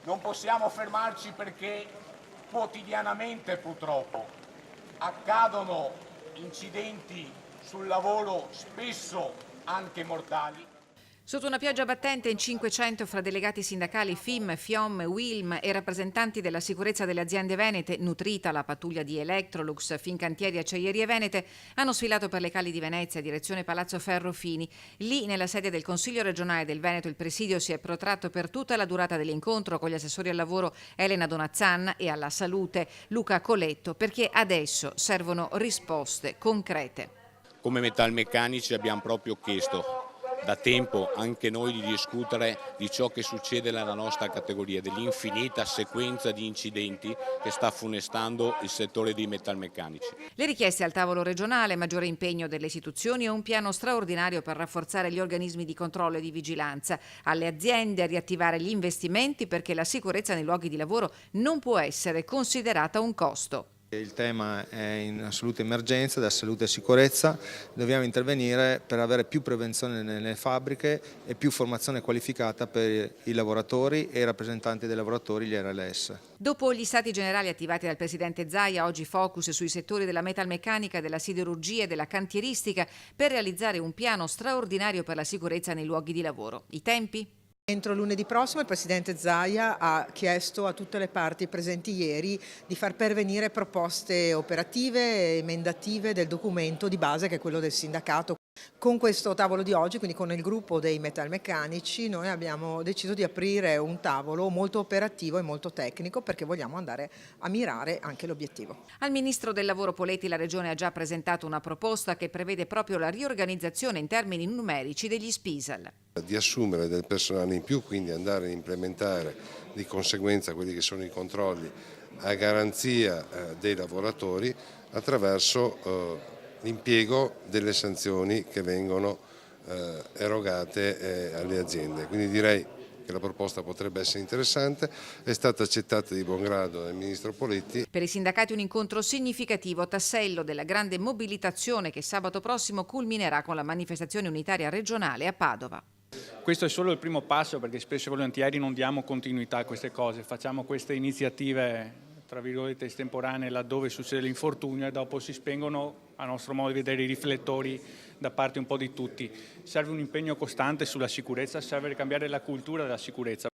Non possiamo fermarci perché quotidianamente purtroppo accadono incidenti sul lavoro, spesso anche mortali. Sotto una pioggia battente in 500 fra delegati sindacali FIM, FIOM, WILM e rappresentanti della sicurezza delle aziende venete, nutrita la pattuglia di Electrolux, Fincantieri, Acciaierie Venete, hanno sfilato per le calli di Venezia, direzione Palazzo Ferrofini. Lì, nella sede del Consiglio regionale del Veneto, il presidio si è protratto per tutta la durata dell'incontro con gli assessori al lavoro Elena Donazzan e alla salute Luca Coletto, perché adesso servono risposte concrete. Come metalmeccanici abbiamo proprio chiesto da tempo anche noi di discutere di ciò che succede nella nostra categoria, dell'infinita sequenza di incidenti che sta funestando il settore dei metalmeccanici. Le richieste al tavolo regionale, maggiore impegno delle istituzioni e un piano straordinario per rafforzare gli organismi di controllo e di vigilanza. Alle aziende a riattivare gli investimenti perché la sicurezza nei luoghi di lavoro non può essere considerata un costo. Il tema è in assoluta emergenza della salute e sicurezza, dobbiamo intervenire per avere più prevenzione nelle fabbriche e più formazione qualificata per i lavoratori e i rappresentanti dei lavoratori, gli RLS. Dopo gli stati generali attivati dal presidente Zaia, oggi focus sui settori della metalmeccanica, della siderurgia e della cantieristica per realizzare un piano straordinario per la sicurezza nei luoghi di lavoro. I tempi? Entro lunedì prossimo il Presidente Zaia ha chiesto a tutte le parti presenti ieri di far pervenire proposte operative e emendative del documento di base che è quello del sindacato. Con questo tavolo di oggi, quindi con il gruppo dei metalmeccanici, noi abbiamo deciso di aprire un tavolo molto operativo e molto tecnico perché vogliamo andare a mirare anche l'obiettivo. Al Ministro del Lavoro Poletti la Regione ha già presentato una proposta che prevede proprio la riorganizzazione in termini numerici degli SPISAL. Di assumere del personale in più, quindi andare a implementare di conseguenza quelli che sono i controlli a garanzia dei lavoratori attraverso l'impiego delle sanzioni che vengono erogate alle aziende. Quindi direi che la proposta potrebbe essere interessante, è stata accettata di buon grado dal Ministro Poletti. Per i sindacati un incontro significativo, tassello della grande mobilitazione che sabato prossimo culminerà con la manifestazione unitaria regionale a Padova. Questo è solo il primo passo perché spesso e volentieri non diamo continuità a queste cose, facciamo queste iniziative tra virgolette estemporanee laddove succede l'infortunio e dopo si spengono, a nostro modo di vedere, i riflettori da parte un po' di tutti. Serve un impegno costante sulla sicurezza, serve cambiare la cultura della sicurezza.